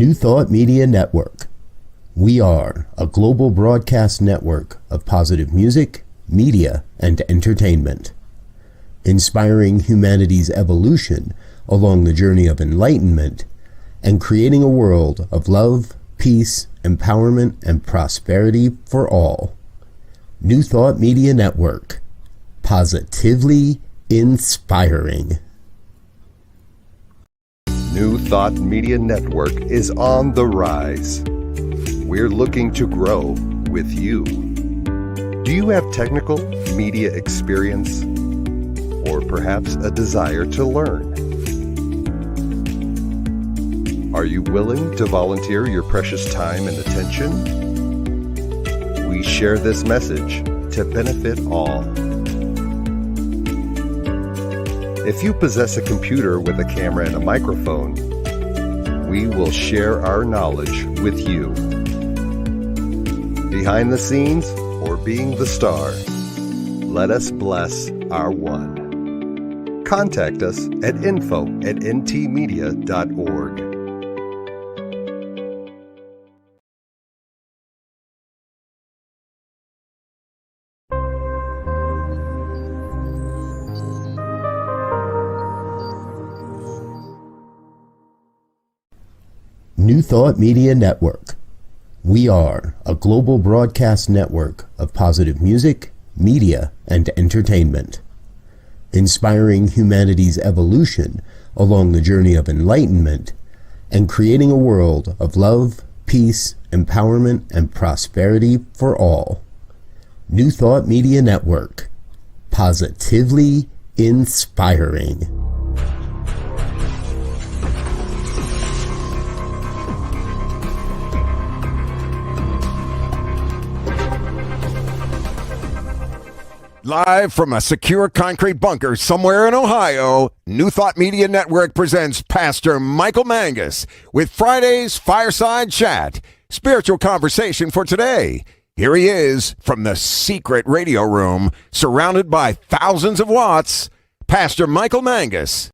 New Thought Media Network. We are a global broadcast network of positive music, media, and entertainment, inspiring humanity's evolution along the journey of enlightenment and creating a world of love, peace, empowerment, and prosperity for all. New Thought Media Network. Positively inspiring. New Thought Media Network is on the rise. We're looking to grow with you. Do you have technical media experience or perhaps a desire to learn? Are you willing to volunteer your precious time and attention? We share this message to benefit all. If you possess a computer with a camera and a microphone, we will share our knowledge with you. Behind the scenes or being the star, let us bless our one. Contact us at info@ntmedia.org. New Thought Media Network. We are a global broadcast network of positive music, media, and entertainment, inspiring humanity's evolution along the journey of enlightenment and creating a world of love, peace, empowerment, and prosperity for all. New Thought Media Network. Positively inspiring. Live from a secure concrete bunker somewhere in Ohio, New Thought Media Network presents Pastor Michael Mangus with Friday's Fireside Chat, spiritual conversation for today. Here he is from the secret radio room, surrounded by thousands of watts, Pastor Michael Mangus.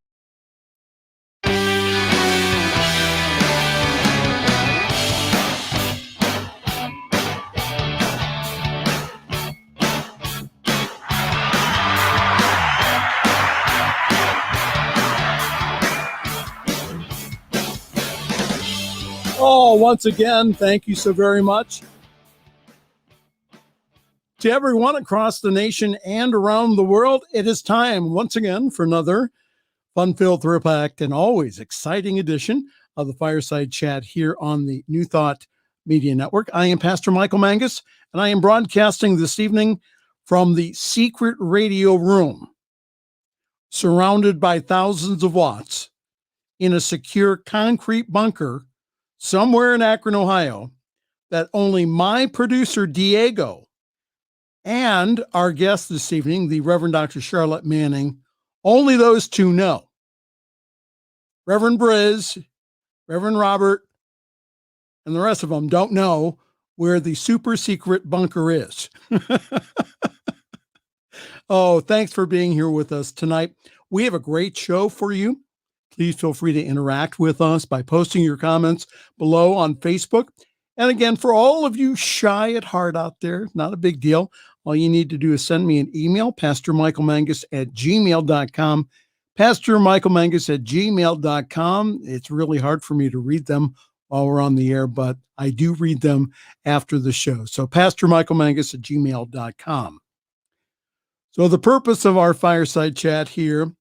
Oh, once again, thank you so very much to everyone across the nation and around the world. It is time once again for another fun-filled, thrill-packed, and always exciting edition of the Fireside Chat here on the New Thought Media Network. I am Pastor Michael Mangus, and I am broadcasting this evening from the secret radio room, surrounded by thousands of watts in a secure concrete bunker somewhere in Akron, Ohio, that only my producer, Diego, and our guest this evening, the Reverend Dr. Charlette Manning, only those two know. Reverend Briz, Reverend Robert, and the rest of them don't know where the super secret bunker is. Oh, thanks for being here with us tonight. We have a great show for you. Please feel free to interact with us by posting your comments below on Facebook. And again, for all of you shy at heart out there, not a big deal. All you need to do is send me an email, pastormichaelmangus@gmail.com, pastormichaelmangus@gmail.com. It's really hard for me to read them while we're on the air, but I do read them after the show. So pastormichaelmangus@gmail.com. So the purpose of our fireside chat here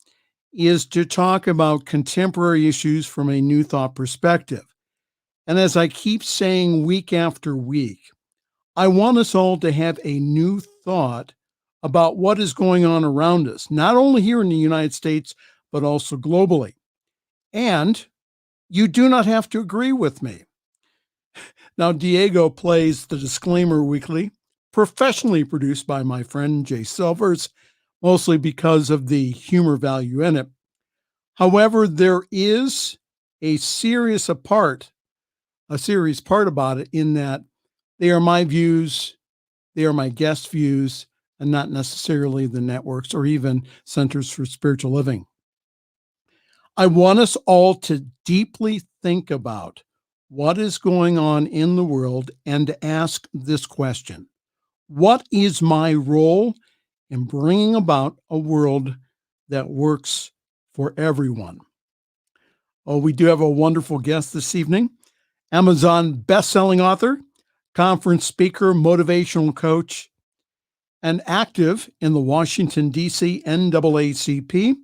is to talk about contemporary issues from a New Thought perspective. And as I keep saying week after week, I want us all to have a new thought about what is going on around us, not only here in the United States, but also globally. And you do not have to agree with me. Now, Diego plays the disclaimer weekly, professionally produced by my friend Jay Silvers, mostly because of the humor value in it. However, there is a serious part about it in that they are my views, they are my guest views, and not necessarily the networks or even Centers for Spiritual Living. I want us all to deeply think about what is going on in the world and to ask this question: what is my role in bringing about a world that works for everyone? Oh, we do have a wonderful guest this evening. Amazon best-selling author, conference speaker, motivational coach, and active in the Washington, D.C. NAACP.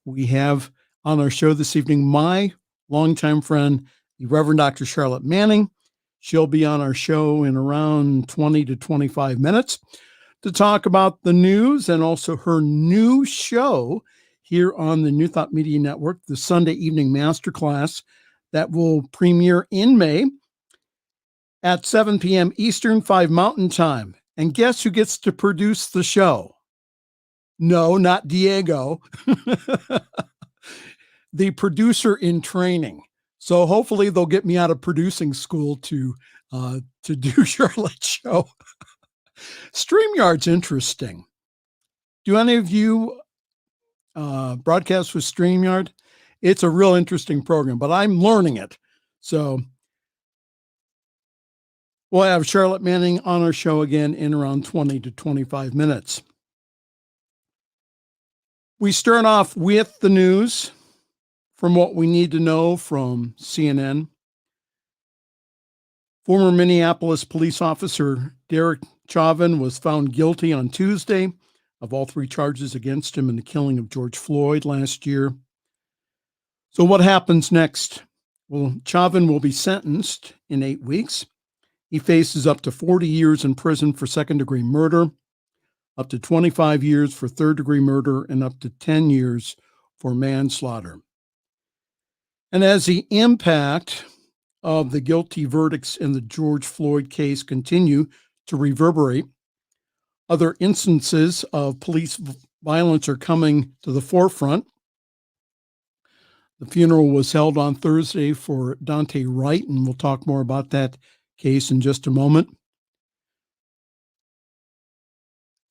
We have on our show this evening my longtime friend, the Reverend Dr. Charlette Manning. She'll be on our show in around 20 to 25 minutes to talk about the news and also her new show here on the New Thought Media Network, the Sunday Evening Masterclass that will premiere in May at 7 p.m. Eastern, 5 Mountain Time. And guess who gets to produce the show? No, not Diego. The producer in training. So hopefully they'll get me out of producing school to do Charlotte's show. StreamYard's interesting. Do any of you broadcast with StreamYard? It's a real interesting program, but I'm learning it. So we'll have Charlette Manning on our show again in around 20 to 25 minutes. We start off with the news from what we need to know from CNN. Former Minneapolis police officer Derek Chauvin was found guilty on Tuesday of all 3 charges against him in the killing of George Floyd last year. So what happens next? Well, Chauvin will be sentenced in 8 weeks. He faces up to 40 years in prison for second-degree murder, up to 25 years for third-degree murder, and up to 10 years for manslaughter. And as the impact of the guilty verdicts in the George Floyd case continue to reverberate, other instances of police violence are coming to the forefront. The funeral was held on Thursday for Daunte Wright, and we'll talk more about that case in just a moment.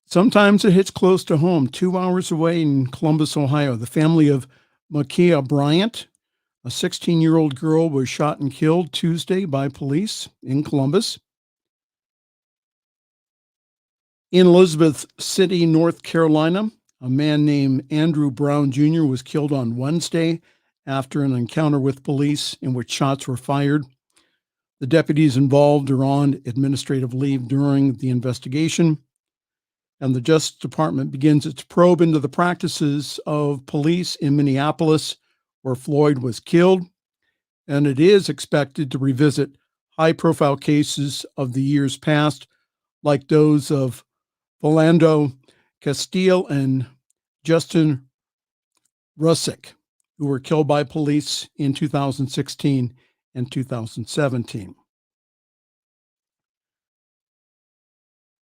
Sometimes it hits close to home. 2 hours away in Columbus, Ohio, the family of Makia Bryant, a 16-year-old girl, was shot and killed Tuesday by police in Columbus. In Elizabeth City, North Carolina, a man named Andrew Brown Jr. was killed on Wednesday after an encounter with police in which shots were fired. The deputies involved are on administrative leave during the investigation, and the Justice Department begins its probe into the practices of police in Minneapolis, where Floyd was killed, and it is expected to revisit high-profile cases of the years past, like those of Philando Castile and Justin Rusick, who were killed by police in 2016 and 2017.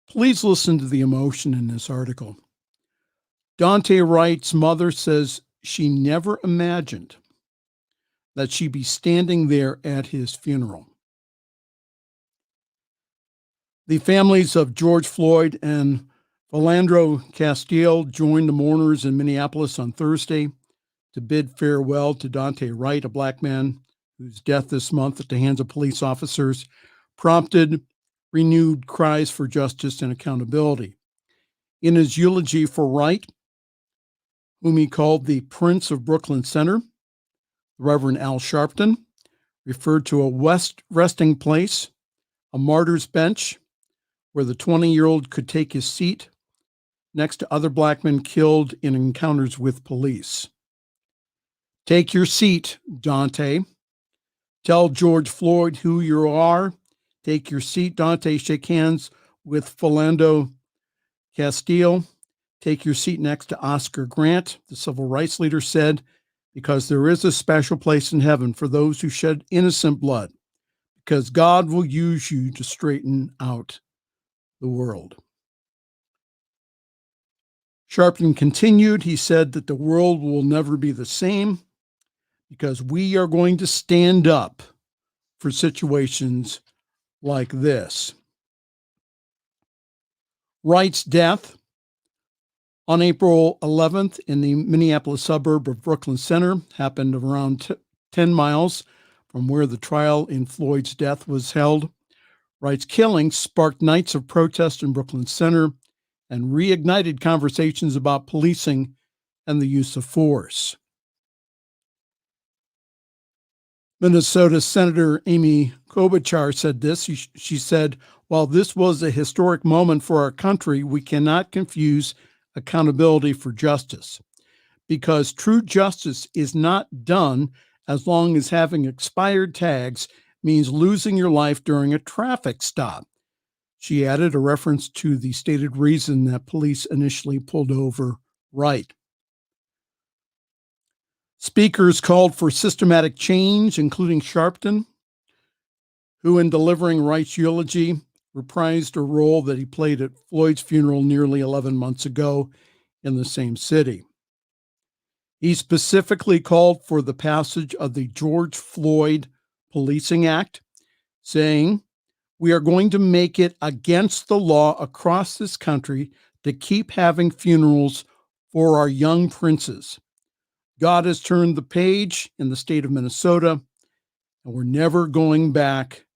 Please listen to the emotion in this article. Daunte Wright's mother says she never imagined that she'd be standing there at his funeral. The families of George Floyd and Philando Castile joined the mourners in Minneapolis on Thursday to bid farewell to Daunte Wright, a black man whose death this month at the hands of police officers prompted renewed cries for justice and accountability. In his eulogy for Wright, whom he called the Prince of Brooklyn Center, the Reverend Al Sharpton referred to a resting place, a martyr's bench, where the 20-year-old could take his seat next to other black men killed in encounters with police. Take your seat, Daunte. Tell George Floyd who you are. Take your seat, Daunte. Shake hands with Philando Castile. Take your seat next to Oscar Grant, the civil rights leader said, because there is a special place in heaven for those who shed innocent blood, because God will use you to straighten out the world. Sharpton continued. He said that the world will never be the same because we are going to stand up for situations like this. Wright's death on April 11th in the Minneapolis suburb of Brooklyn Center happened around 10 miles from where the trial in Floyd's death was held. Wright's killing sparked nights of protest in Brooklyn Center and reignited conversations about policing and the use of force. Minnesota Senator Amy Klobuchar said this. She said, "While this was a historic moment for our country, we cannot confuse accountability for justice, because true justice is not done as long as having expired tags means losing your life during a traffic stop." She added a reference to the stated reason that police initially pulled over Wright. Speakers called for systematic change, including Sharpton, who in delivering Wright's eulogy reprised a role that he played at Floyd's funeral nearly 11 months ago in the same city. He specifically called for the passage of the George Floyd Policing Act, saying, "We are going to make it against the law across this country to keep having funerals for our young princes. God has turned the page in the state of Minnesota, and we're never going back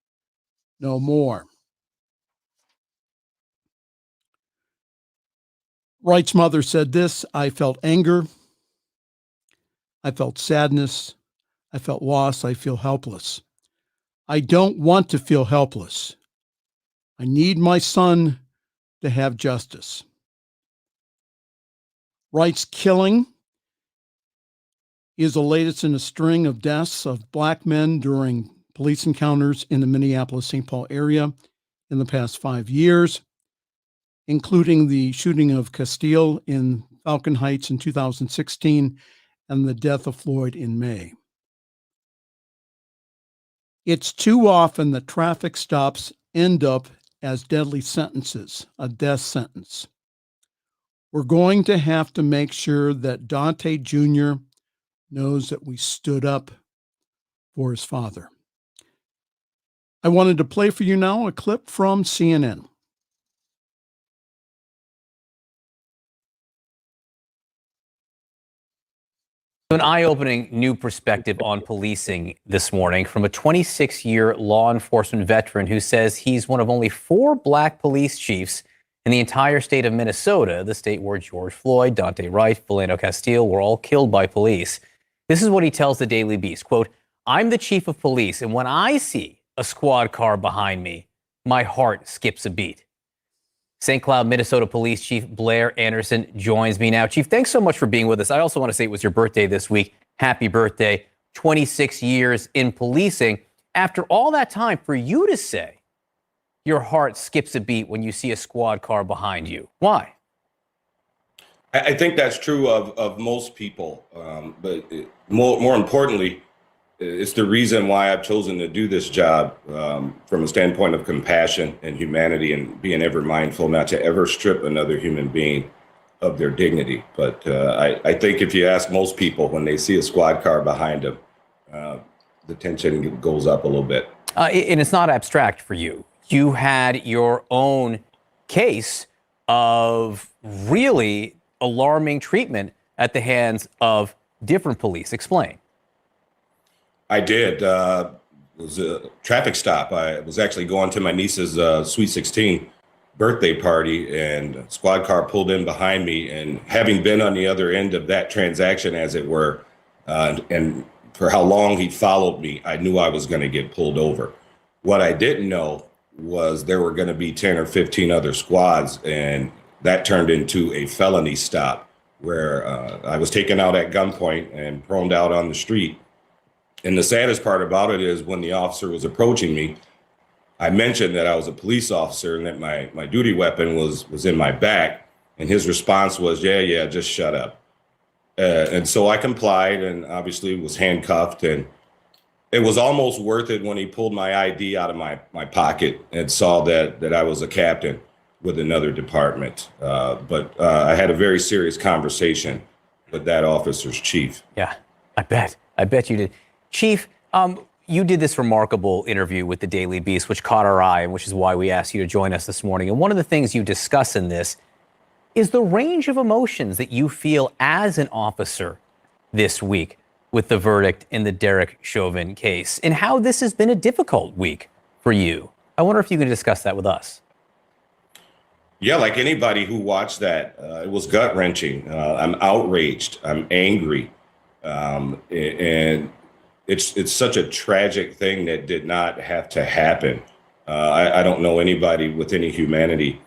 no more." Wright's mother said this: "I felt anger. I felt sadness. I felt loss. I feel helpless. I don't want to feel helpless. I need my son to have justice." Wright's killing is the latest in a string of deaths of Black men during police encounters in the Minneapolis-St. Paul area in the past 5 years, including the shooting of Castile in Falcon Heights in 2016 and the death of Floyd in May. It's too often that traffic stops end up as deadly sentences, a death sentence. We're going to have to make sure that Dante Jr. knows that we stood up for his father. I wanted to play for you now a clip from CNN. An eye-opening new perspective on policing this morning from a 26-year law enforcement veteran who says he's one of only 4 Black police chiefs in the entire state of Minnesota, the state where George Floyd, Dante Wright, Philando Castile were all killed by police. This is what he tells the Daily Beast, quote, "I'm the chief of police, and when I see a squad car behind me, my heart skips a beat." St. Cloud, Minnesota Police Chief Blair Anderson joins me now. Chief, thanks so much for being with us. I also want to say it was your birthday this week. Happy birthday. 26 years in policing. After all that time, for you to say your heart skips a beat when you see a squad car behind you, why? I think that's true of most people, but more importantly, it's the reason why I've chosen to do this job from a standpoint of compassion and humanity and being ever mindful not to ever strip another human being of their dignity. But I think if you ask most people when they see a squad car behind them, the tension goes up a little bit. And it's not abstract for you. You had your own case of really alarming treatment at the hands of different police. Explain. I did. It was a traffic stop. I was actually going to my niece's Sweet 16 birthday party, and a squad car pulled in behind me. And having been on the other end of that transaction, as it were, and for how long he followed me, I knew I was going to get pulled over. What I didn't know was there were going to be 10 or 15 other squads, and that turned into a felony stop where I was taken out at gunpoint and thrown out on the street. And the saddest part about it is when the officer was approaching me, I mentioned that I was a police officer and that my duty weapon was in my back. And his response was, yeah, just shut up. And so I complied and obviously was handcuffed. And it was almost worth it when he pulled my ID out of my pocket and saw that I was a captain with another department. But I had a very serious conversation with that officer's chief. Yeah, I bet you did. Chief, you did this remarkable interview with the Daily Beast, which caught our eye, and which is why we asked you to join us this morning. And one of the things you discuss in this is the range of emotions that you feel as an officer this week. with the verdict in the Derek Chauvin case and how this has been a difficult week for you. I wonder if you could discuss that with us. Yeah, like anybody who watched that, it was gut wrenching. I'm outraged. I'm angry. And it's such a tragic thing that did not have to happen. I don't know anybody with any humanity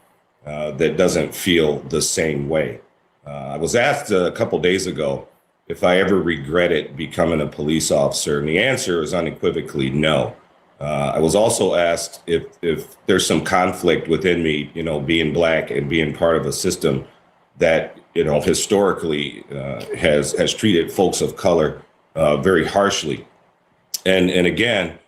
that doesn't feel the same way. I was asked a couple days ago if I ever regretted becoming a police officer, and the answer is unequivocally no. I was also asked if there's some conflict within me, being Black and being part of a system that, historically has treated folks of color very harshly. And again,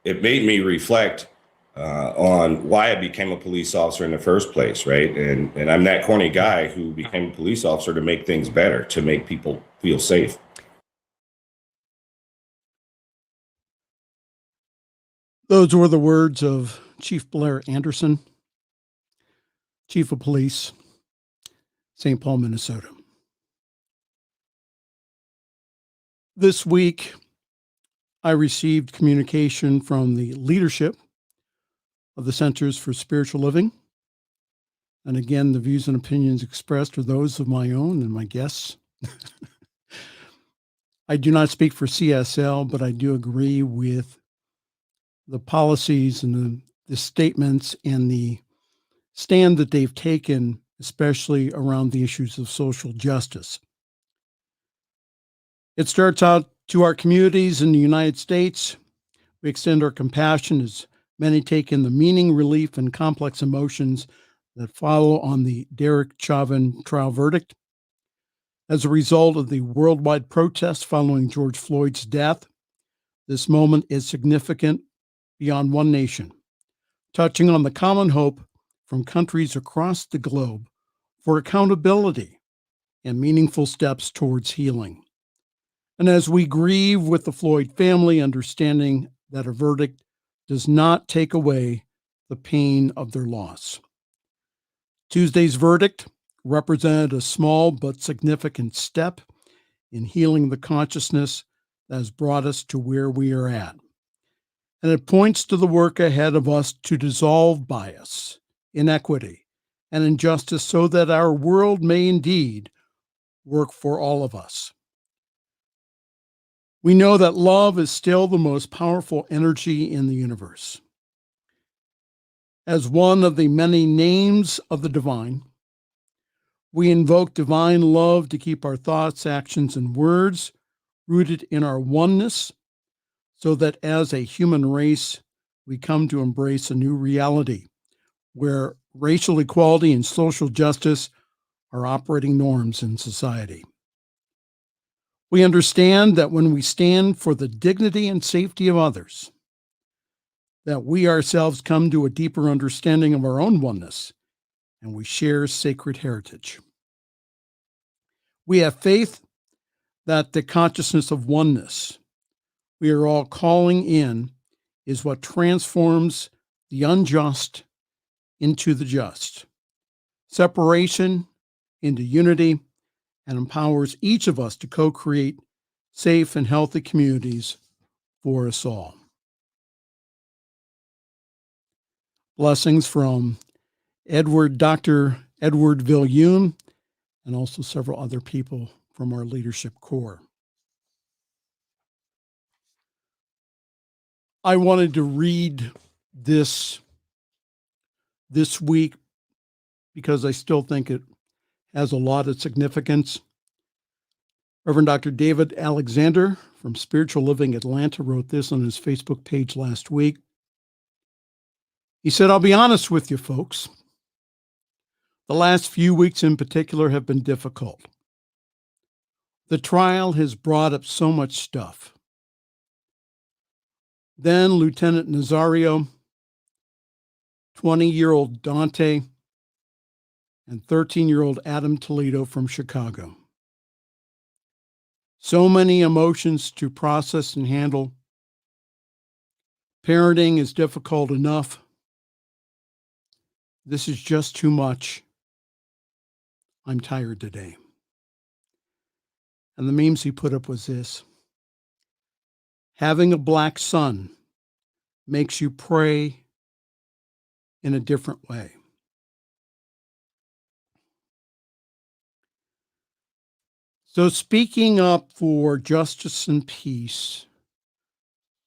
it made me reflect on why I became a police officer in the first place, right? And I'm that corny guy who became a police officer to make things better, to make people feel safe. Those were the words of Chief Blair Anderson, Chief of Police, St. Paul, Minnesota. This week, I received communication from the leadership of the Centers for Spiritual Living. And again, the views and opinions expressed are those of my own and my guests. I do not speak for CSL, but I do agree with the policies and the statements and the stand that they've taken, especially around the issues of social justice. It starts out to our communities in the United States. We extend our compassion as many take in the meaning, relief, and complex emotions that follow on the Derek Chauvin trial verdict. As a result of the worldwide protests following George Floyd's death, this moment is significant beyond one nation, touching on the common hope from countries across the globe for accountability and meaningful steps towards healing. And as we grieve with the Floyd family, understanding that a verdict does not take away the pain of their loss. Tuesday's verdict represented a small but significant step in healing the consciousness that has brought us to where we are at. And it points to the work ahead of us to dissolve bias, inequity, and injustice so that our world may indeed work for all of us. We know that love is still the most powerful energy in the universe. As one of the many names of the divine, we invoke divine love to keep our thoughts, actions, and words rooted in our oneness, so that as a human race, we come to embrace a new reality where racial equality and social justice are operating norms in society. We understand that when we stand for the dignity and safety of others, that we ourselves come to a deeper understanding of our own oneness, and we share sacred heritage. We have faith that the consciousness of oneness we are all calling in is what transforms the unjust into the just, separation into unity, and empowers each of us to co-create safe and healthy communities for us all. Blessings from Dr. Edward Viljoen, and also several other people from our leadership corps. I wanted to read this week because I still think it has a lot of significance. Reverend Dr. David Alexander from Spiritual Living Atlanta wrote this on his Facebook page last week. He said, "I'll be honest with you folks. The last few weeks in particular have been difficult. The trial has brought up so much stuff. Then Lieutenant Nazario, 20-year-old Dante, and 13-year-old Adam Toledo from Chicago. So many emotions to process and handle. Parenting is difficult enough. This is just too much. I'm tired today." And the memes he put up was this: having a black son makes you pray in a different way. So speaking up for justice and peace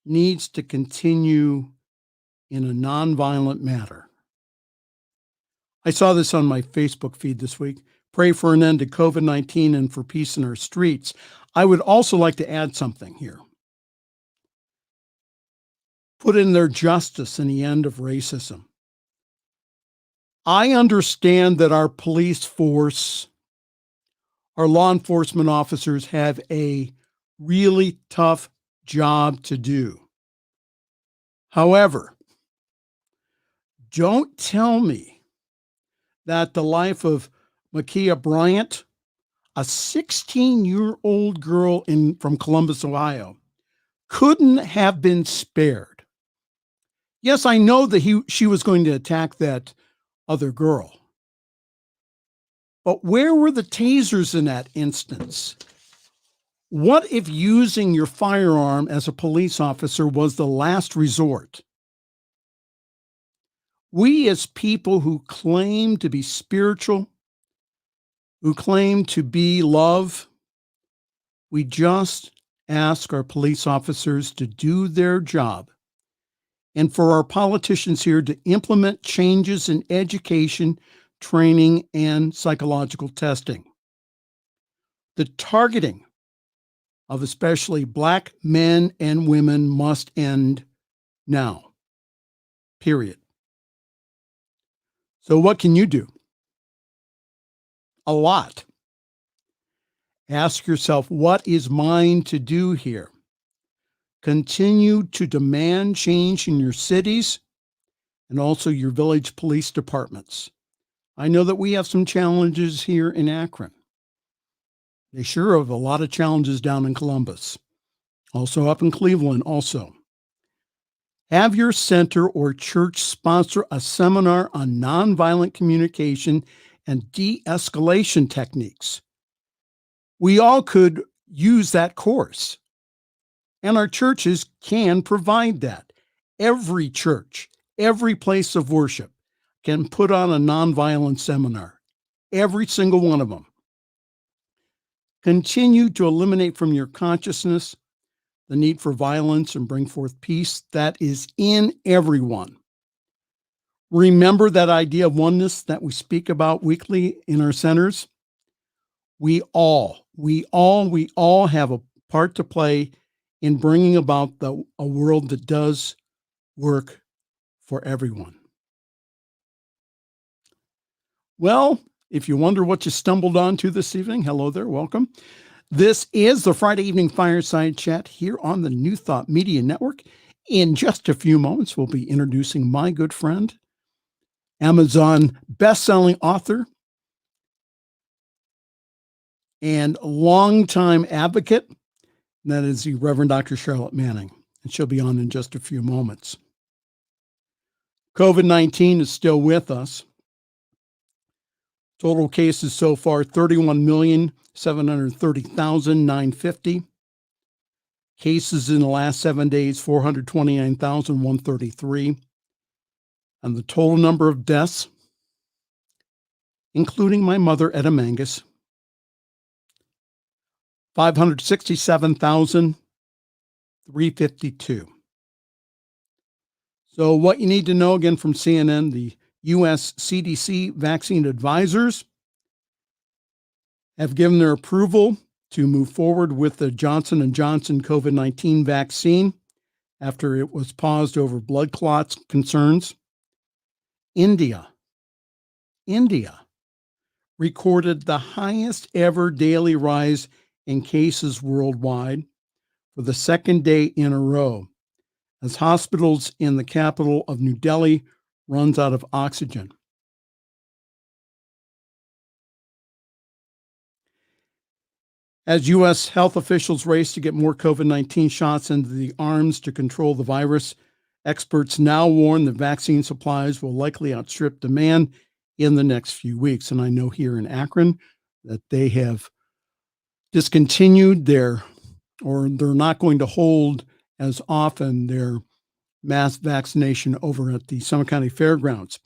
needs to continue in a nonviolent manner. I saw this on my Facebook feed this week. Pray for an end to COVID-19 and for peace in our streets. I would also like to add something here. Put in there justice and the end of racism. I understand that our police force, our law enforcement officers have a really tough job to do. However, don't tell me that the life of Ma'Khia Bryant, a 16-year-old girl from Columbus, Ohio, couldn't have been spared. Yes, I know that she was going to attack that other girl. But where were the tasers in that instance? What if using your firearm as a police officer was the last resort? We as people who claim to be spiritual, who claim to be love, we just ask our police officers to do their job and for our politicians here to implement changes in education, training, and psychological testing. The targeting of especially Black men and women must end now, period. So what can you do? A lot. Ask yourself, what is mine to do here? Continue to demand change in your cities and also your village police departments. I know that we have some challenges here in Akron. They sure have a lot of challenges down in Columbus, also up in Cleveland also. Have your center or church sponsor a seminar on nonviolent communication and de-escalation techniques. We all could use that course, and our churches can provide that. Every church, every place of worship can put on a nonviolent seminar, every single one of them. Continue to eliminate from your consciousness the need for violence and bring forth peace that is in everyone. Remember that idea of oneness that we speak about weekly in our centers? We all have a part to play in bringing about a world that does work for everyone. Well, if you wonder what you stumbled onto this evening, hello there, welcome. This is the Friday Evening Fireside Chat here on the New Thought Media Network. In just a few moments, we'll be introducing my good friend, Amazon best-selling author and longtime advocate, and that is the Reverend Dr. Charlette Manning, and she'll be on in just a few moments. COVID-19 is still with us. Total cases so far, 31,730,950. Cases in the last 7 days, 429,133. And the total number of deaths, including my mother, Etta Mangus, 567,352. So what you need to know, again, from CNN, the U.S. CDC vaccine advisors have given their approval to move forward with the Johnson & Johnson COVID-19 vaccine after it was paused over blood clots concerns. India recorded the highest ever daily rise in cases worldwide for the second day in a row, as hospitals in the capital of New Delhi runs out of oxygen. As U.S. health officials race to get more COVID-19 shots into the arms to control the virus, experts now warn that vaccine supplies will likely outstrip demand in the next few weeks. And I know here in Akron that they have discontinued they're not going to hold as often their mass vaccination over at the Summit County Fairgrounds.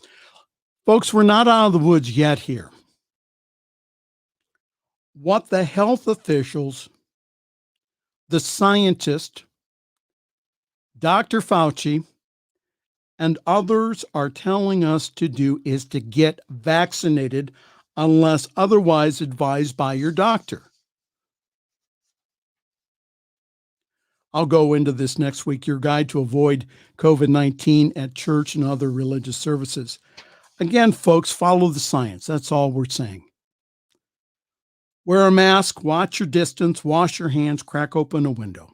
Folks, we're not out of the woods yet here. What the health officials, the scientists, Dr. Fauci, and others are telling us to do is to get vaccinated unless otherwise advised by your doctor. I'll go into this next week, your guide to avoid COVID-19 at church and other religious services. Again, folks, follow the science. That's all we're saying. Wear a mask, watch your distance, wash your hands, crack open a window.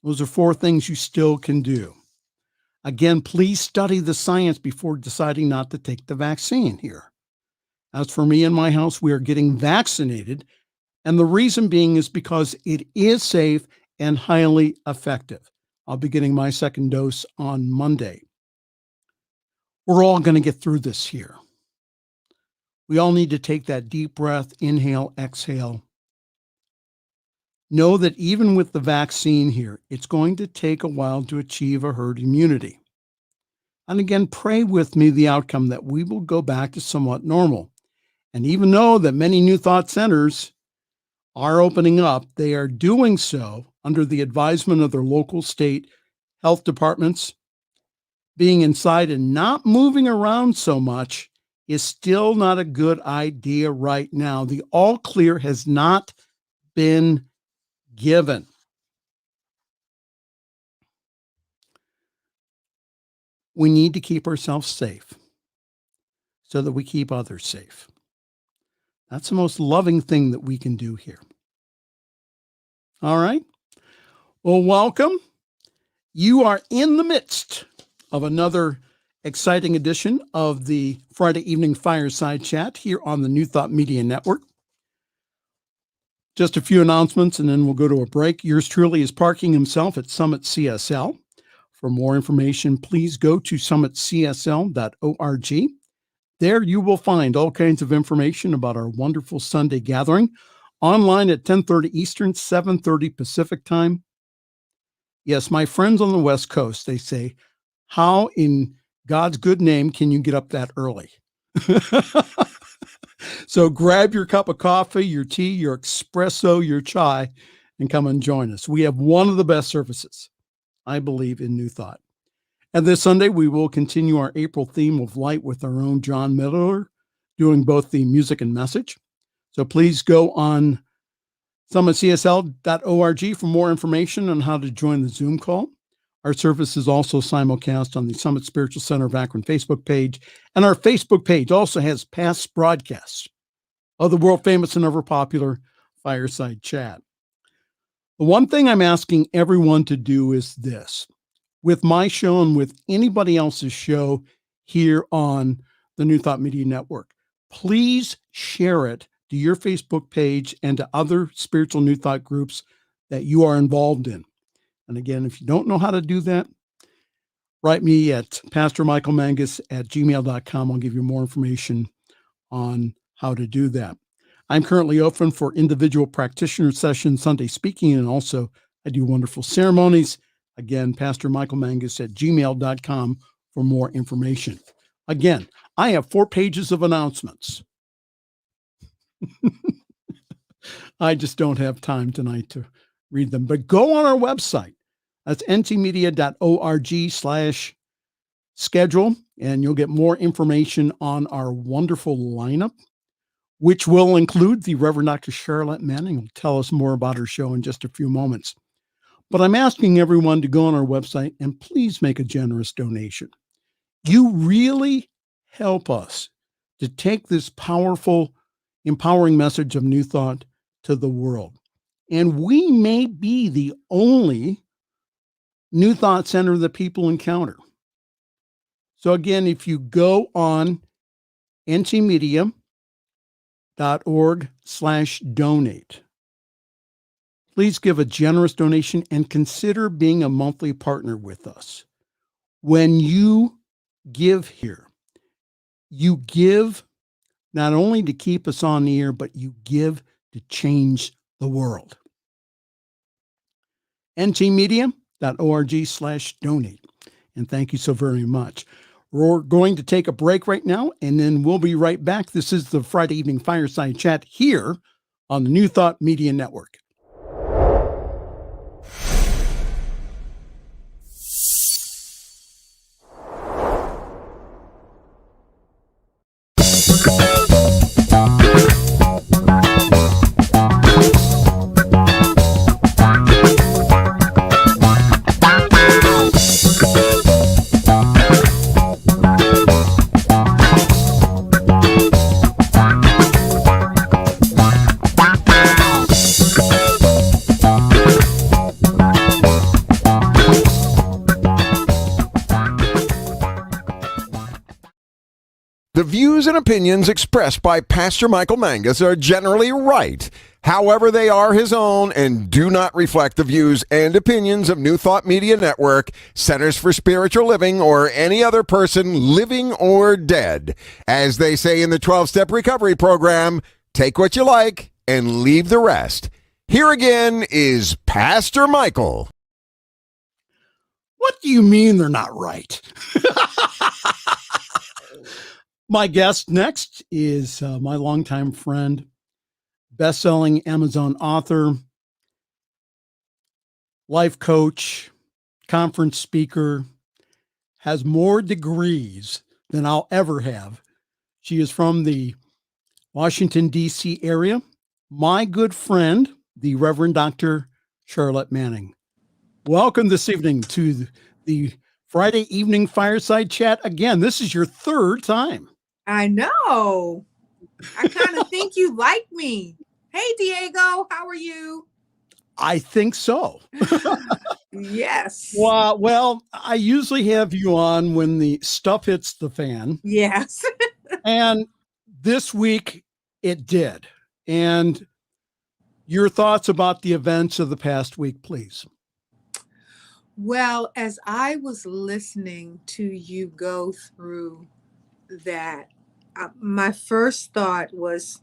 Those are 4 things you still can do. Again, please study the science before deciding not to take the vaccine here. As for me and my house, we are getting vaccinated, and the reason being is because it is safe and highly effective. I'll be getting my second dose on Monday. We're all going to get through this here. We all need to take that deep breath, inhale, exhale. Know that even with the vaccine here, it's going to take a while to achieve a herd immunity. And again, pray with me the outcome that we will go back to somewhat normal. And even though that many New Thought centers are opening up, they are doing so under the advisement of their local state health departments. Being inside and not moving around so much is still not a good idea right now. The all clear has not been given. We need to keep ourselves safe so that we keep others safe. That's the most loving thing that we can do here. All right. Well, welcome. You are in the midst of another exciting edition of the Friday evening Fireside Chat here on the New Thought Media Network. Just a few announcements and then we'll go to a break. Yours truly is parking himself at Summit CSL. For more information, please go to summitcsl.org. There you will find all kinds of information about our wonderful Sunday gathering online at 10:30 Eastern, 7:30 Pacific time. Yes, my friends on the West Coast, they say, how in God's good name can you get up that early? So grab your cup of coffee, your tea, your espresso, your chai, and come and join us. We have one of the best services, I believe, in New Thought. And this Sunday, we will continue our April theme of light with our own John Miller, doing both the music and message. So please go on summitcsl.org for more information on how to join the Zoom call. Our service is also simulcast on the Summit Spiritual Center of Akron Facebook page. And our Facebook page also has past broadcasts of the world famous and ever popular Fireside Chat. The one thing I'm asking everyone to do is this. With my show and with anybody else's show here on the New Thought Media Network, please share it to your Facebook page and to other spiritual New Thought groups that you are involved in. And again, if you don't know how to do that, write me at pastormichaelmangus@gmail.com. I'll give you more information on how to do that. I'm currently open for individual practitioner sessions, Sunday speaking, and also I do wonderful ceremonies. Again, pastormichaelmangus@gmail.com for more information. Again, I have 4 pages of announcements. I just don't have time tonight to read them, but go on our website. That's ntmedia.org/schedule, and you'll get more information on our wonderful lineup, which will include the Reverend Dr. Charlette Manning, who'll tell us more about her show in just a few moments. But I'm asking everyone to go on our website and please make a generous donation. You really help us to take this powerful, empowering message of New Thought to the world. And we may be the only New Thought center that people encounter. So again, if you go on ntmedia.org/donate, please give a generous donation and consider being a monthly partner with us. When you give here, you give not only to keep us on the air, but you give to change the world. ntmedia.org/donate. And thank you so very much. We're going to take a break right now, and then we'll be right back. This is the Friday Evening Fireside Chat here on the New Thought Media Network. The views and opinions expressed by Pastor Michael Mangus are generally right. However, they are his own and do not reflect the views and opinions of New Thought Media Network, Centers for Spiritual Living, or any other person living or dead. As they say in the 12-Step Recovery Program, take what you like and leave the rest. Here again is Pastor Michael. What do you mean they're not right? My guest next is my longtime friend, best-selling Amazon author, life coach, conference speaker, has more degrees than I'll ever have. She is from the Washington, D.C. area. My good friend, the Reverend Dr. Charlette Manning. Welcome this evening to the Friday Evening Fireside Chat. Again, this is your third time. I know. I kind of think you like me. Hey, Diego, how are you? I think so. Yes. Well, I usually have you on when the stuff hits the fan. Yes. And this week it did. And your thoughts about the events of the past week, please. Well, as I was listening to you go through that, my first thought was,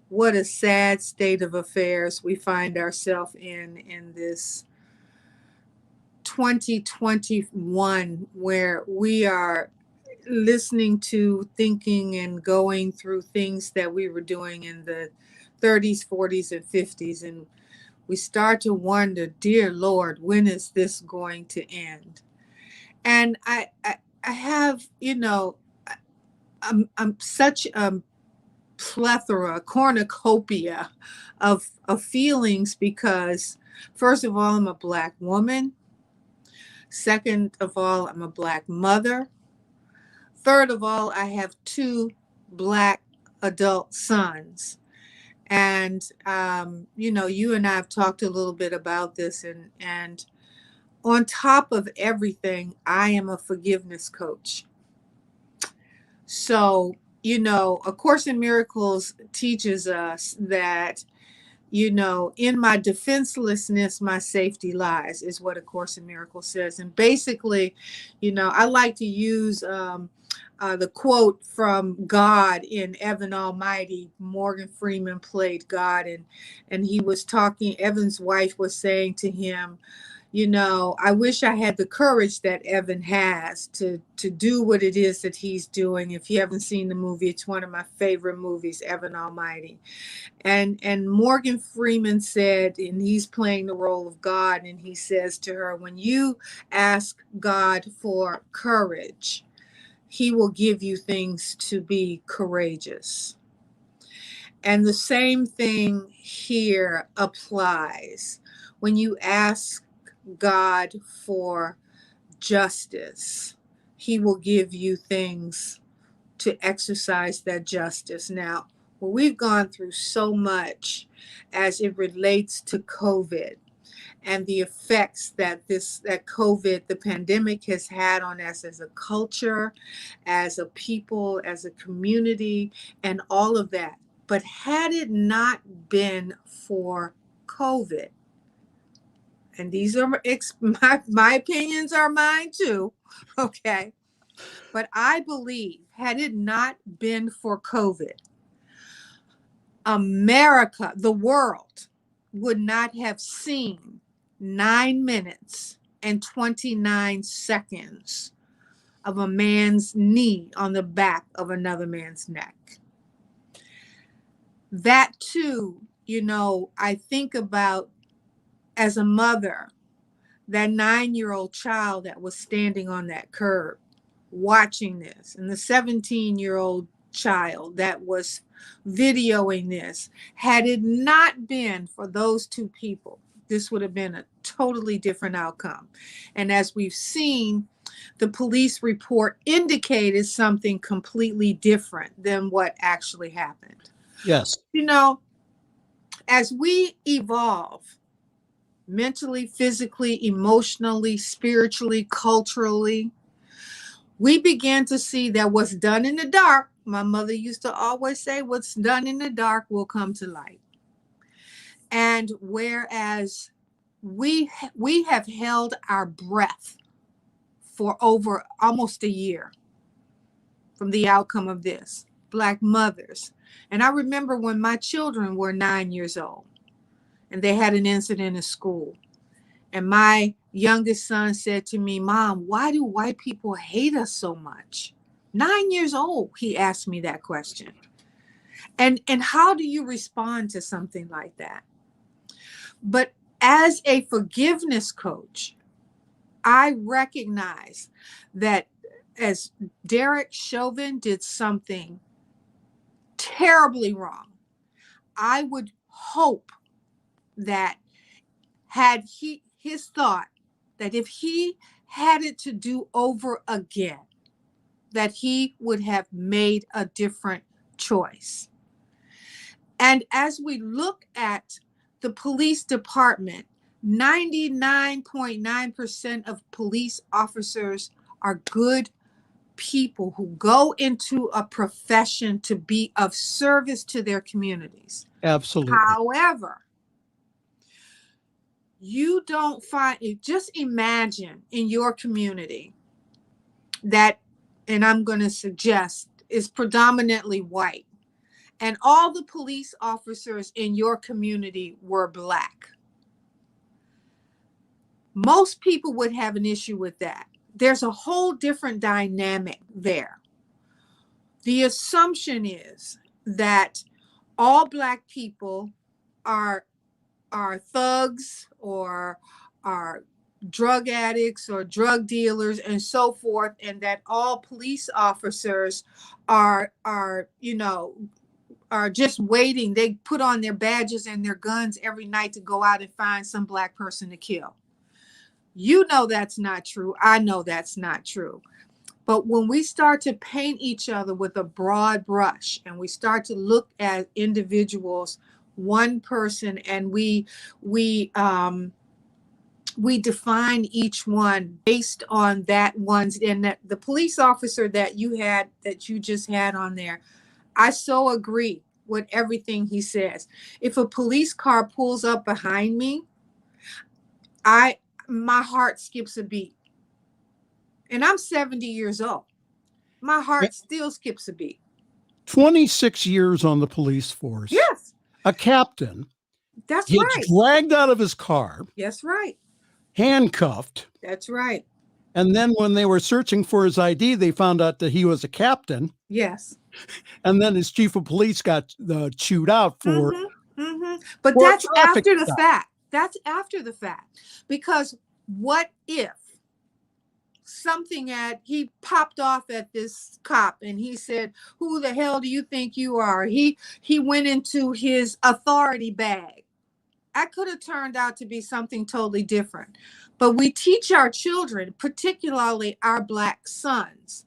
what a sad state of affairs we find ourselves in this 2021, where we are listening to, thinking, and going through things that we were doing in the 30s, 40s, and 50s. And we start to wonder, dear Lord, when is this going to end? And I have, I'm such a plethora, a cornucopia of feelings, because first of all, I'm a Black woman. Second of all, I'm a Black mother. Third of all, I have 2 Black adult sons. And, you and I have talked a little bit about this, and on top of everything, I am a forgiveness coach. So, A Course in Miracles teaches us that, in my defenselessness, my safety lies, is what A Course in Miracles says. And basically, I like to use the quote from God in Evan Almighty. Morgan Freeman played God, and he was talking, Evan's wife was saying to him, I wish I had the courage that Evan has to do what it is that he's doing. If you haven't seen the movie, it's one of my favorite movies, Evan Almighty. And Morgan Freeman said, and he's playing the role of God, and he says to her, when you ask God for courage, he will give you things to be courageous. And the same thing here applies. When you ask God for justice, he will give you things to exercise that justice. Now, we've gone through so much as it relates to COVID and the effects that COVID, the pandemic, has had on us as a culture, as a people, as a community, and all of that. But had it not been for COVID, and these are my opinions are mine too, okay? But I believe, had it not been for COVID, America, the world, would not have seen 9 minutes and 29 seconds of a man's knee on the back of another man's neck. That too, I think about as a mother, that 9-year-old child that was standing on that curb watching this, and the 17-year-old child that was videoing this. Had it not been for those two people, this would have been a totally different outcome. And as we've seen, the police report indicated something completely different than what actually happened. Yes. As we evolve mentally, physically, emotionally, spiritually, culturally, we began to see that what's done in the dark, my mother used to always say, what's done in the dark will come to light. And whereas we have held our breath for over almost a year from the outcome of this, Black mothers. And I remember when my children were 9 years old and they had an incident in school. And my youngest son said to me, "Mom, why do white people hate us so much?" 9 years old, he asked me that question. And how do you respond to something like that? But as a forgiveness coach, I recognize that as Derek Chauvin did something terribly wrong, I would hope that had his thought that if he had it to do over again, that he would have made a different choice. And as we look at the police department, 99.9% of police officers are good people who go into a profession to be of service to their communities. Absolutely. However, you don't find it. Just imagine in your community that, and I'm going to suggest, is predominantly white, and all the police officers in your community were Black. Most people would have an issue with that. There's a whole different dynamic there. The assumption is that all Black people are thugs or are drug addicts or drug dealers and so forth, and that all police officers are just waiting. They put on their badges and their guns every night to go out and find some Black person to kill. You know that's not true. I know that's not true. But when we start to paint each other with a broad brush and we start to look at individuals, one person, and we define each one based on that one's, and that the police officer that you just had on there, I so agree with everything he says. If a police car pulls up behind me, my heart skips a beat. And I'm 70 years old. My heart still skips a beat. 26 years on the police force. Yes. A captain. That's gets right. dragged out of his car. That's right. Handcuffed. That's right. And then when they were searching for his ID, they found out that he was a captain. Yes. And then his chief of police got chewed out for. But for that's after the stop. fact. That's after the fact. Because what if he popped off at this cop and he said, "Who the hell do you think you are?" He went into his authority bag. That could have turned out to be something totally different. But we teach our children, particularly our Black sons,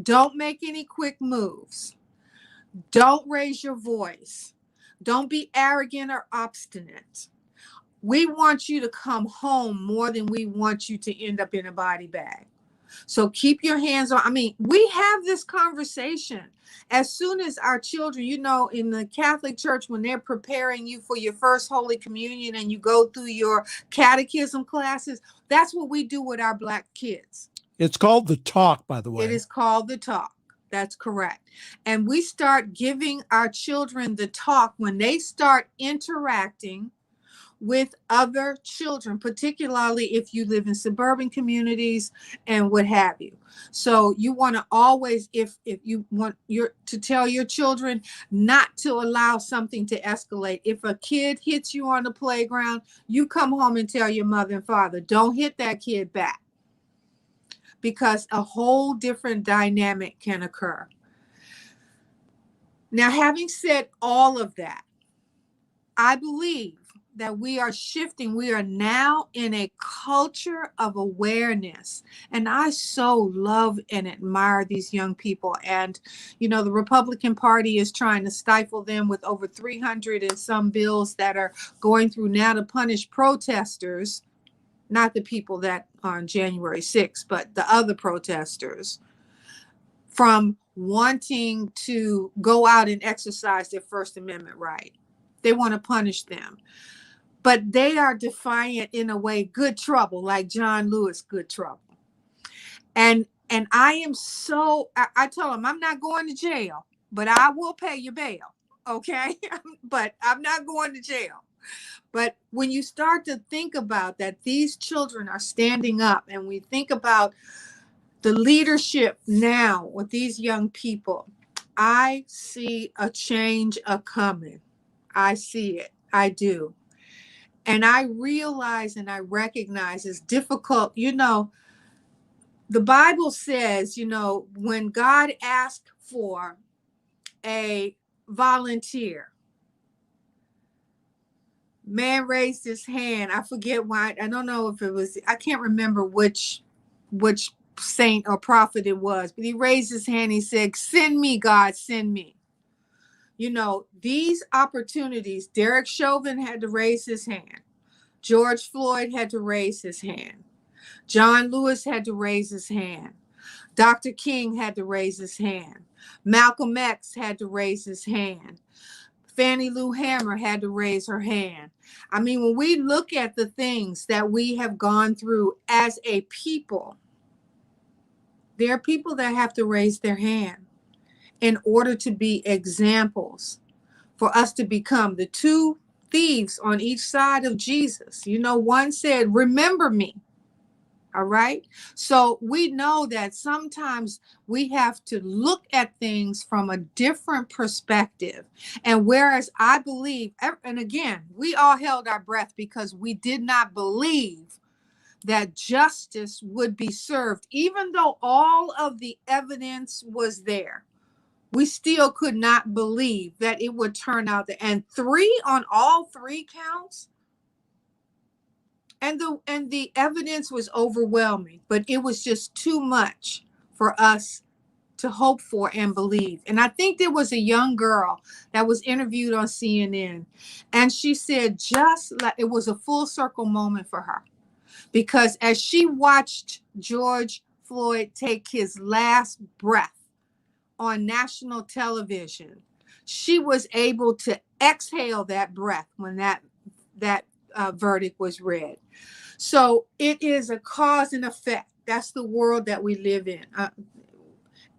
don't make any quick moves. Don't raise your voice. Don't be arrogant or obstinate. We want you to come home more than we want you to end up in a body bag. So keep your hands on. We have this conversation as soon as our children, in the Catholic Church, when they're preparing you for your first Holy Communion and you go through your catechism classes, that's what we do with our Black kids. It's called the talk, by the way. It is called the talk. That's correct. And we start giving our children the talk when they start interacting with other children, particularly if you live in suburban communities and what have you. So you want to always, if you want to tell your children not to allow something to escalate. If a kid hits you on the playground, you come home and tell your mother and father, don't hit that kid back, because a whole different dynamic can occur. Now, having said all of that, I believe that we are shifting. We are now in a culture of awareness. And I so love and admire these young people. And, you know, the Republican Party is trying to stifle them with over 300 and some bills that are going through now to punish protesters, not the people that on January 6th, but the other protesters, from wanting to go out and exercise their First Amendment right. They want to punish them. But they are defiant in a way, good trouble, like John Lewis, good trouble. And I am so, I tell them, I'm not going to jail, but I will pay your bail, okay? But I'm not going to jail. But when you start to think about that, these children are standing up, and we think about the leadership now with these young people, I see a change a-coming. I see it. I do. And I realize and I recognize it's difficult. You know, the Bible says, you know, when God asked for a volunteer, man raised his hand. I forget why. I don't know if it was, I can't remember which saint or prophet it was, but he raised his hand. He said, send me, God, send me. You know, these opportunities, Derek Chauvin had to raise his hand. George Floyd had to raise his hand. John Lewis had to raise his hand. Dr. King had to raise his hand. Malcolm X had to raise his hand. Fannie Lou Hamer had to raise her hand. I mean, when we look at the things that we have gone through as a people, there are people that have to raise their hand in order to be examples for us to become the two thieves on each side of Jesus. You know, one said, remember me. All right. So we know that sometimes we have to look at things from a different perspective. And whereas I believe, and again, we all held our breath because we did not believe that justice would be served, even though all of the evidence was there. We still could not believe that it would turn out that, and 3 on all 3 counts. And the evidence was overwhelming, but it was just too much for us to hope for and believe. And I think there was a young girl that was interviewed on CNN, and she said just like it was a full circle moment for her, because as she watched George Floyd take his last breath on national television, she was able to exhale that breath when that verdict was read. So it is a cause and effect. That's the world that we live in.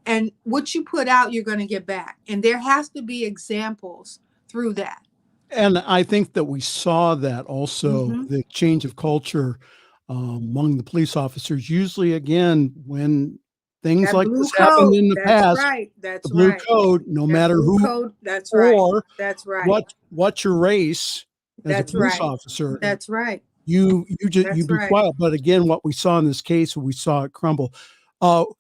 And what you put out, you're going to get back. And there has to be examples through that. And I think that we saw that also, the change of culture among the police officers, usually, again, when things that like blue this code, happened in the that's past, right. That's the blue right. code, no That matter blue who, code, that's right. or That's right. what's your race as That's a police right. officer, That's right. you That's be right. quiet. But again, what we saw in this case, we saw it crumble.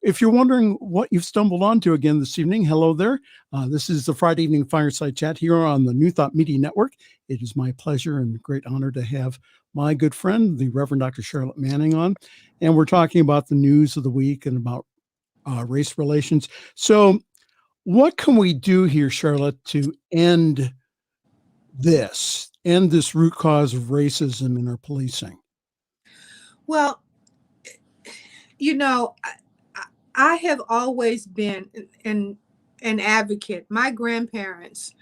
If you're wondering what you've stumbled onto again this evening, hello there. This is the Friday evening Fireside Chat here on the New Thought Media Network. It is my pleasure and great honor to have my good friend, the Reverend Dr. Charlette Manning, on. And we're talking about the news of the week and about race relations. So what can we do here, Charlotte, to end this root cause of racism in our policing? Well, you know, I have always been an advocate. My grandparents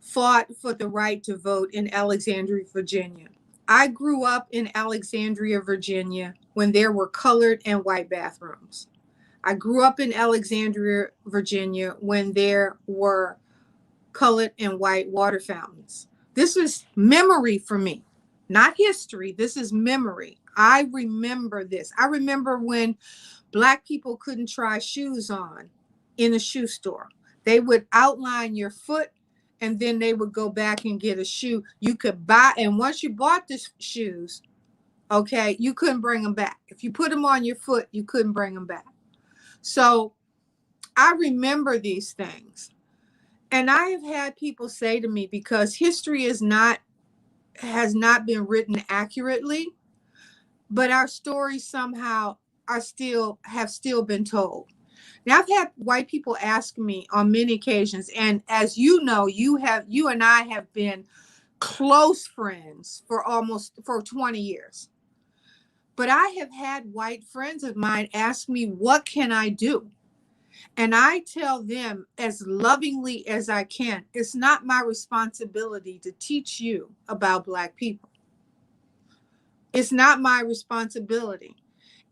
fought for the right to vote in Alexandria, Virginia. I grew up in Alexandria, Virginia, when there were colored and white bathrooms. I grew up in Alexandria, Virginia, when there were colored and white water fountains. This is memory for me, not history. This is memory. I remember this. I remember when Black people couldn't try shoes on in a shoe store. They would outline your foot and then they would go back and get a shoe you could buy. And once you bought the shoes, okay, you couldn't bring them back. If you put them on your foot, you couldn't bring them back. So I remember these things. And I have had people say to me, because history has not been written accurately, but our stories somehow have still been told. Now, I've had white people ask me on many occasions, and as you know, you and I have been close friends for 20 years. But I have had white friends of mine ask me, what can I do? And I tell them as lovingly as I can, it's not my responsibility to teach you about Black people. It's not my responsibility.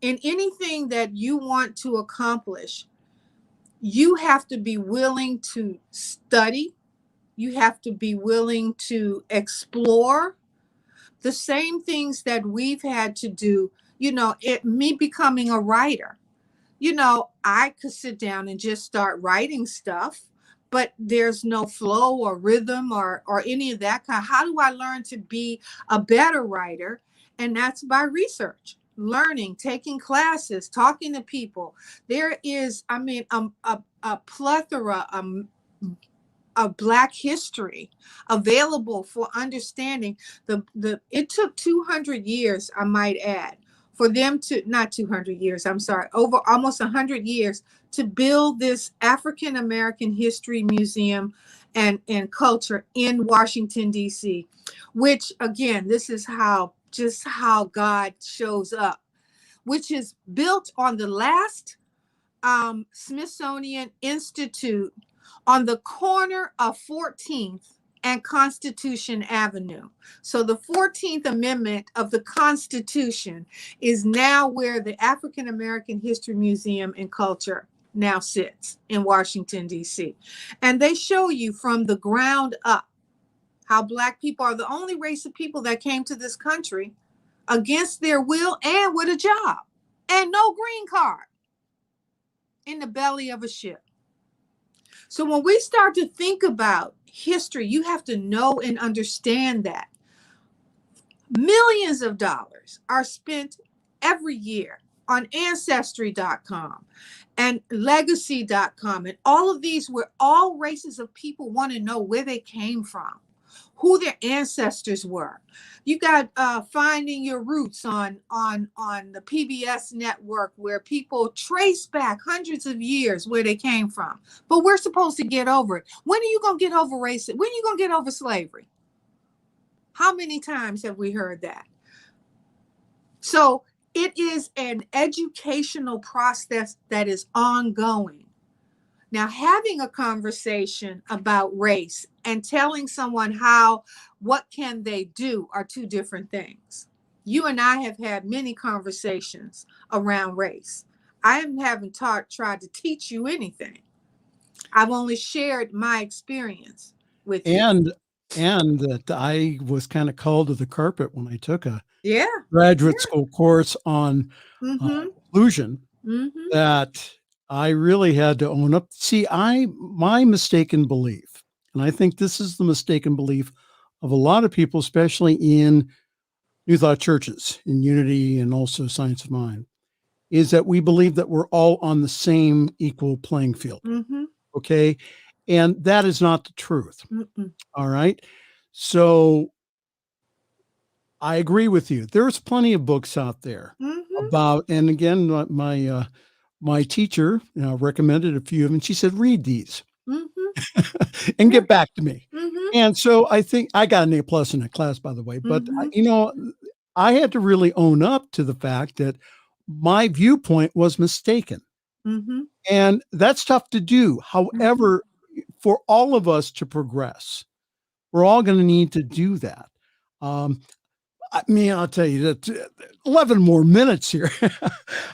In anything that you want to accomplish, you have to be willing to study. You have to be willing to explore the same things that we've had to do. Me becoming a writer. I could sit down and just start writing stuff, but there's no flow or rhythm or any of that kind. How do I learn to be a better writer? And that's by research, learning, taking classes, talking to people. There is, a plethora of Black history available for understanding. It took 200 years, I might add, for them to, not 200 years, I'm sorry, over almost 100 years to build this African American History Museum and culture in Washington, D.C., which, again, this is how God shows up, which is built on the last Smithsonian Institute on the corner of 14th and Constitution Avenue. So the 14th Amendment of the Constitution is now where the African American History Museum and Culture now sits in Washington, D.C. And they show you from the ground up how Black people are the only race of people that came to this country against their will and with a job and no green card in the belly of a ship. So when we start to think about history, you have to know and understand that millions of dollars are spent every year on Ancestry.com and Legacy.com and all of these, where all races of people want to know where they came from, who their ancestors were. You got Finding Your Roots on the PBS network, where people trace back hundreds of years where they came from. But we're supposed to get over it. When are you going to get over racism? When are you going to get over slavery? How many times have we heard that? So it is an educational process that is ongoing. Now, having a conversation about race and telling someone what can they do are two different things. You and I have had many conversations around race. I haven't tried to teach you anything. I've only shared my experience with you. And that I was kind of called to the carpet when I took a graduate school course on inclusion, that I really had to own up. See, my mistaken belief, and I think this is the mistaken belief of a lot of people, especially in New Thought churches, in Unity and also Science of Mind, is that we believe that we're all on the same equal playing field. Okay. And that is not the truth. All right. So I agree with you. There's plenty of books out there about, and again, my teacher recommended a few of them. She said, read these and get back to me. And so I think I got an A+ in that class, by the way. But, I had to really own up to the fact that my viewpoint was mistaken. And that's tough to do. However, for all of us to progress, we're all going to need to do that. I mean, I'll tell you that 11 more minutes here.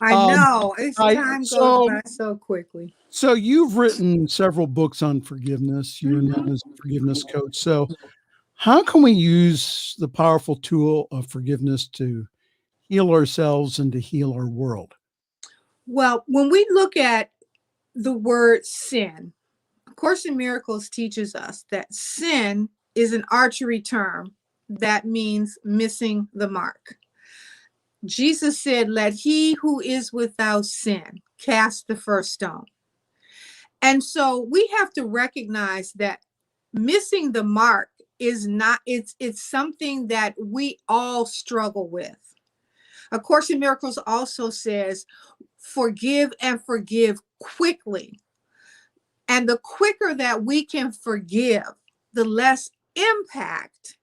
I know. Time goes so, by so quickly. so you've written several books on forgiveness. You're known as a forgiveness coach. So how can we use the powerful tool of forgiveness to heal ourselves and to heal our world? Well, when we look at the word sin, A Course in Miracles teaches us that sin is an archery term that means missing the mark. Jesus said, "Let he who is without sin cast the first stone." And so we have to recognize that missing the mark is not, it's something that we all struggle with. A Course in Miracles also says, forgive and forgive quickly. And the quicker that we can forgive, the less impact,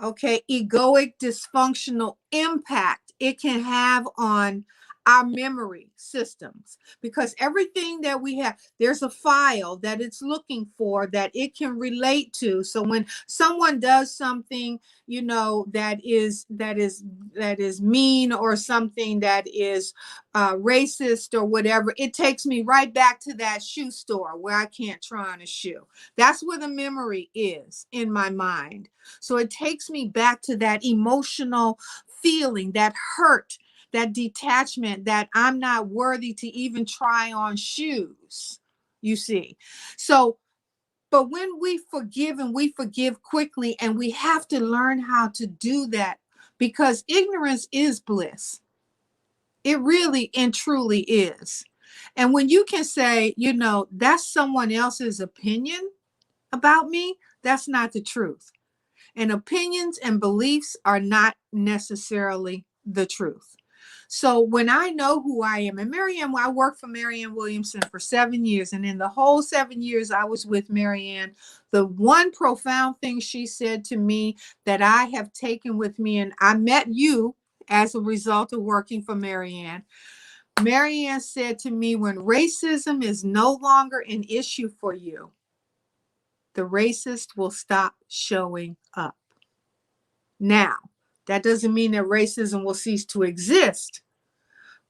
egoic, dysfunctional impact it can have on our memory systems, because everything that we have, there's a file that it's looking for that it can relate to. So when someone does something, that is mean, or something that is racist or whatever, it takes me right back to that shoe store where I can't try on a shoe. That's where the memory is in my mind. So it takes me back to that emotional feeling, that hurt, that detachment, that I'm not worthy to even try on shoes, you see. So, but when we forgive, and we forgive quickly, and we have to learn how to do that, because ignorance is bliss. It really and truly is. And when you can say, that's someone else's opinion about me, that's not the truth. And opinions and beliefs are not necessarily the truth. So when I know who I am, and I worked for Marianne Williamson for 7 years. And in the whole 7 years I was with Marianne, the one profound thing she said to me that I have taken with me, and I met you as a result of working for Marianne. Marianne said to me, when racism is no longer an issue for you, the racist will stop showing up. Now, that doesn't mean that racism will cease to exist,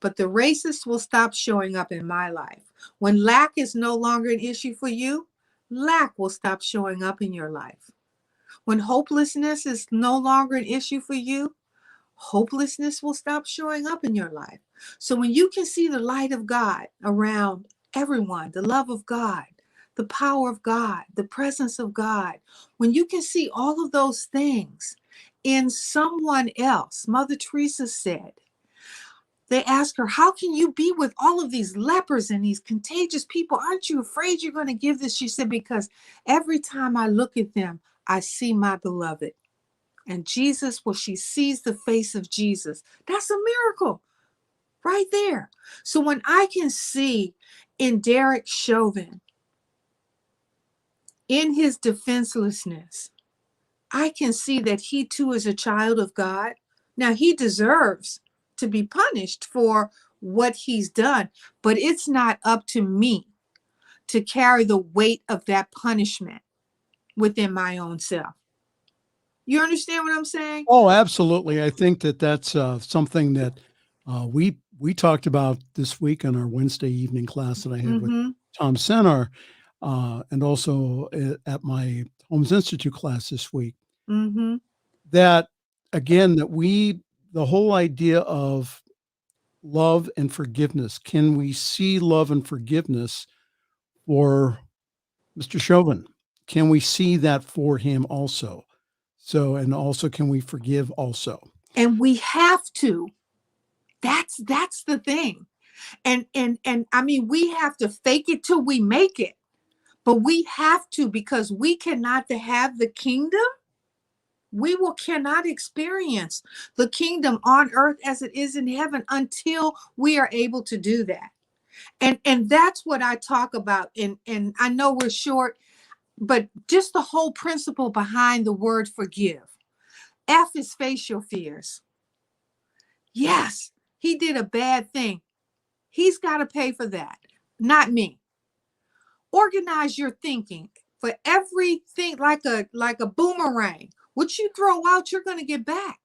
but the racist will stop showing up in my life. When lack is no longer an issue for you, lack will stop showing up in your life. When hopelessness is no longer an issue for you, hopelessness will stop showing up in your life. So when you can see the light of God around everyone, the love of God, the power of God, the presence of God, when you can see all of those things in someone else, Mother Teresa said, they asked her, how can you be with all of these lepers and these contagious people? Aren't you afraid you're going to give this? She said, because every time I look at them, I see my beloved. And Jesus, well, she sees the face of Jesus. That's a miracle right there. So when I can see in Derek Chauvin, in his defenselessness, I can see that he too is a child of God. Now, he deserves to be punished for what he's done, but it's not up to me to carry the weight of that punishment within my own self. You understand what I'm saying? Oh, absolutely. I think that that's something that we talked about this week in our Wednesday evening class that I had with Tom Senar, and also at my Holmes Institute class this week. That, again, the whole idea of love and forgiveness. Can we see love and forgiveness for Mr. Chauvin? Can we see that for him also? So, and also, can we forgive also? And we have to. That's the thing. And I mean, we have to fake it till we make it. But we have to, because we cannot have the kingdom. We cannot experience the kingdom on earth as it is in heaven until we are able to do that. And that's what I talk about. And I know we're short, but just the whole principle behind the word forgive. F is face your fears. Yes, he did a bad thing. He's got to pay for that, not me. Organize your thinking for everything like a boomerang. What you throw out, you're going to get back.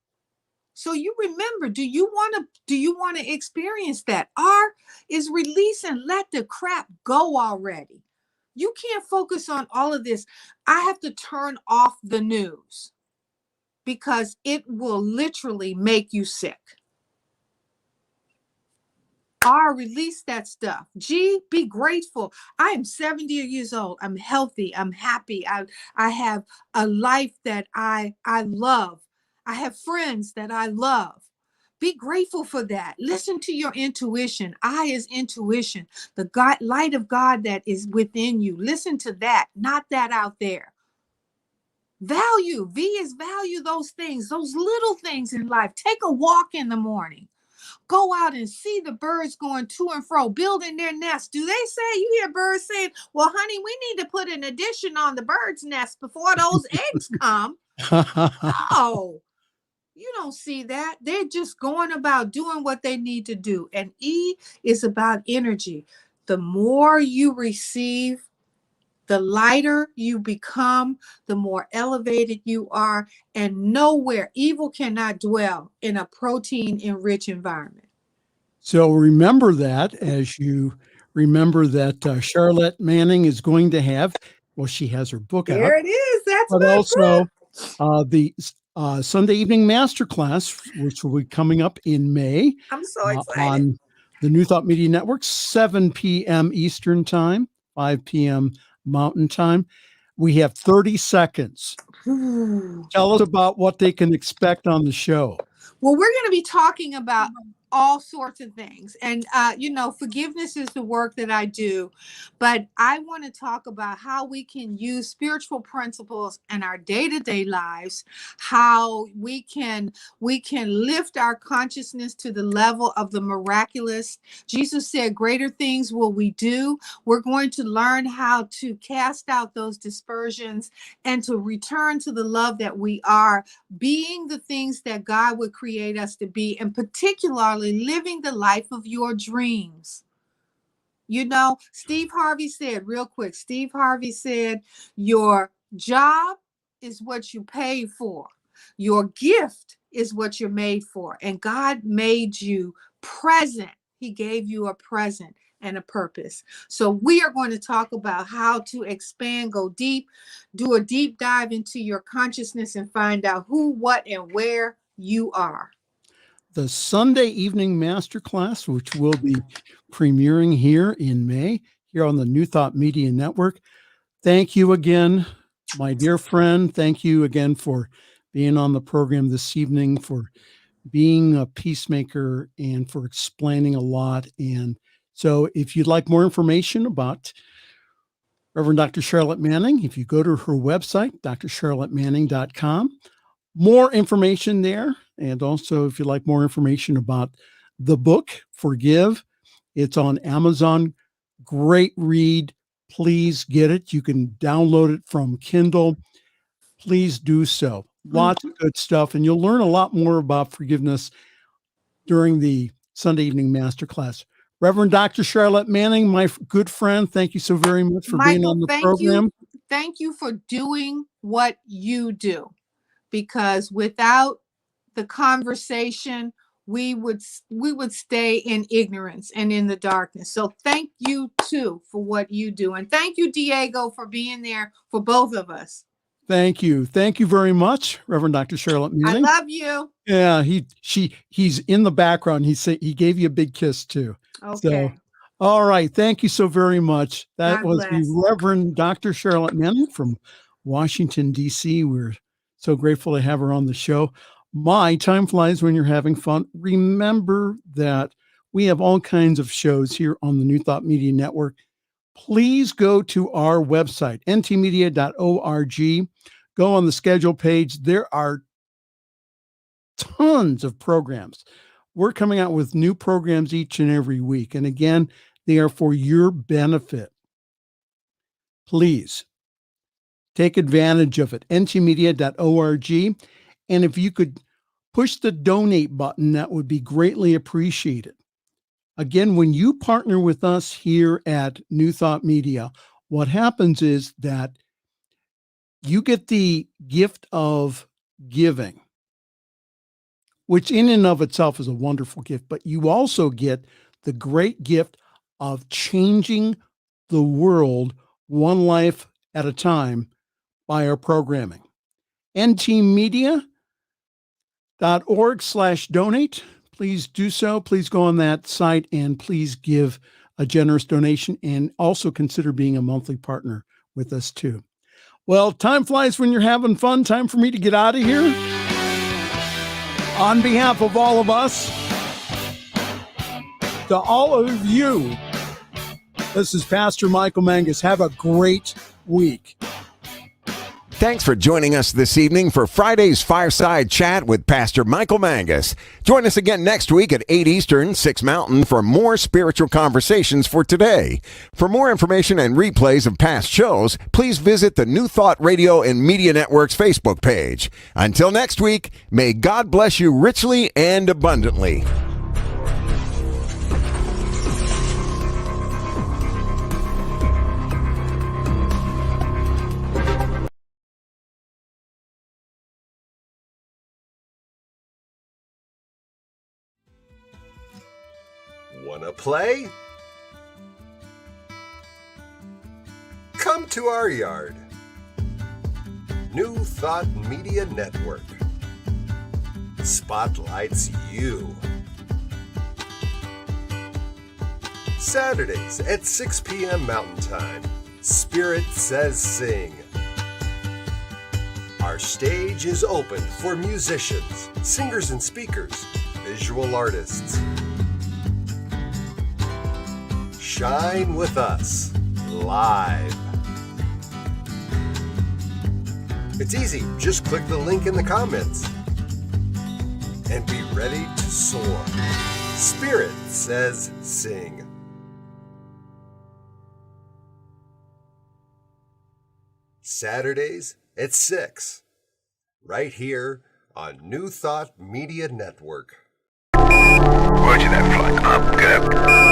So you remember, do you want to experience that? R is release and let the crap go already. You can't focus on all of this. I have to turn off the news because it will literally make you sick. R, release that stuff. G, be grateful. I am 70 years old. I'm healthy. I'm happy. I have a life that I love. I have friends that I love. Be grateful for that. Listen to your intuition. I is intuition. The God, light of God that is within you. Listen to that, not that out there. Value. V is value those things, those little things in life. Take a walk in the morning. Go out and see the birds going to and fro, building their nests. Do they say, you hear birds saying, well, honey, we need to put an addition on the bird's nest before those eggs come? No, you don't see that. They're just going about doing what they need to do. And E is about energy. The more you receive, the lighter you become, the more elevated you are, and nowhere evil cannot dwell in a protein-enriched environment. So remember that as you remember that Charlette Manning is going to have, well, she has her book out. There it is. That's but my also book. The Sunday evening masterclass, which will be coming up in May. I'm so excited. On the New Thought Media Network, 7 p.m. Eastern Time, 5 p.m. Mountain Time. We have 30 seconds. Ooh. Tell us about what they can expect on the show. Well, we're going to be talking about all sorts of things. And, forgiveness is the work that I do. But I want to talk about how we can use spiritual principles in our day-to-day lives, how we can lift our consciousness to the level of the miraculous. Jesus said, greater things will we do. We're going to learn how to cast out those dispersions and to return to the love that we are, being the things that God would create us to be, and particularly living the life of your dreams. Steve Harvey said, real quick, your job is what you pay for. Your gift is what you're made for. And God made you present. He gave you a present and a purpose. So we are going to talk about how to expand, go deep, do a deep dive into your consciousness and find out who, what, and where you are. The Sunday evening masterclass, which will be premiering here in May, here on the New Thought Media Network. Thank you again, my dear friend. Thank you again for being on the program this evening, for being a peacemaker, and for explaining a lot. And so if you'd like more information about Reverend Dr. Charlette Manning, if you go to her website, drcharlottemanning.com, more information there. And also, if you'd like more information about the book, Forgive, it's on Amazon. Great read. Please get it. You can download it from Kindle. Please do so. Lots of good stuff. And you'll learn a lot more about forgiveness during the Sunday evening masterclass. Reverend Dr. Charlette Manning, my good friend, thank you so very much for being on the program. Thank you for doing what you do. Because without the conversation, we would stay in ignorance and in the darkness. So thank you too for what you do. And thank you, Diego, for being there for both of us. Thank you. Thank you very much, Reverend Dr. Charlette Manning. I love you. Yeah, he's in the background. He gave you a big kiss too. Okay. So, all right. Thank you so very much. That God was bless. the Reverend Dr. Charlette Manning from Washington, D.C. We're so grateful to have her on the show. My time flies when you're having fun. Remember that we have all kinds of shows here on the New Thought Media Network. Please go to our website, ntmedia.org. Go on the schedule page. There are tons of programs. We're coming out with new programs each and every week. And again, they are for your benefit. Please take advantage of it. ntmedia.org. And if you could push the donate button, that would be greatly appreciated. Again, when you partner with us here at New Thought Media, what happens is that you get the gift of giving, which in and of itself is a wonderful gift, but you also get the great gift of changing the world one life at a time by our programming. ntmedia.org/donate. Please do so. Please go on that site and please give a generous donation and also consider being a monthly partner with us too. Well, time flies when you're having fun. Time for me to get out of here. On behalf of all of us, to all of you, this is Pastor Michael Mangus. Have a great week. Thanks for joining us this evening for Friday's Fireside Chat with Pastor Michael Mangus. Join us again next week at 8 Eastern, 6 Mountain for more spiritual conversations for today. For more information and replays of past shows, please visit the New Thought Radio and Media Network's Facebook page. Until next week, may God bless you richly and abundantly. Wanna play? Come to our yard. New Thought Media Network spotlights you. Saturdays at 6 p.m. Mountain Time, Spirit Says Sing. Our stage is open for musicians, singers and speakers, visual artists. Shine with us live. It's easy. Just click the link in the comments and be ready to soar. Spirit Says Sing. Saturdays at 6, right here on New Thought Media Network. Roger that, flight. Up, good.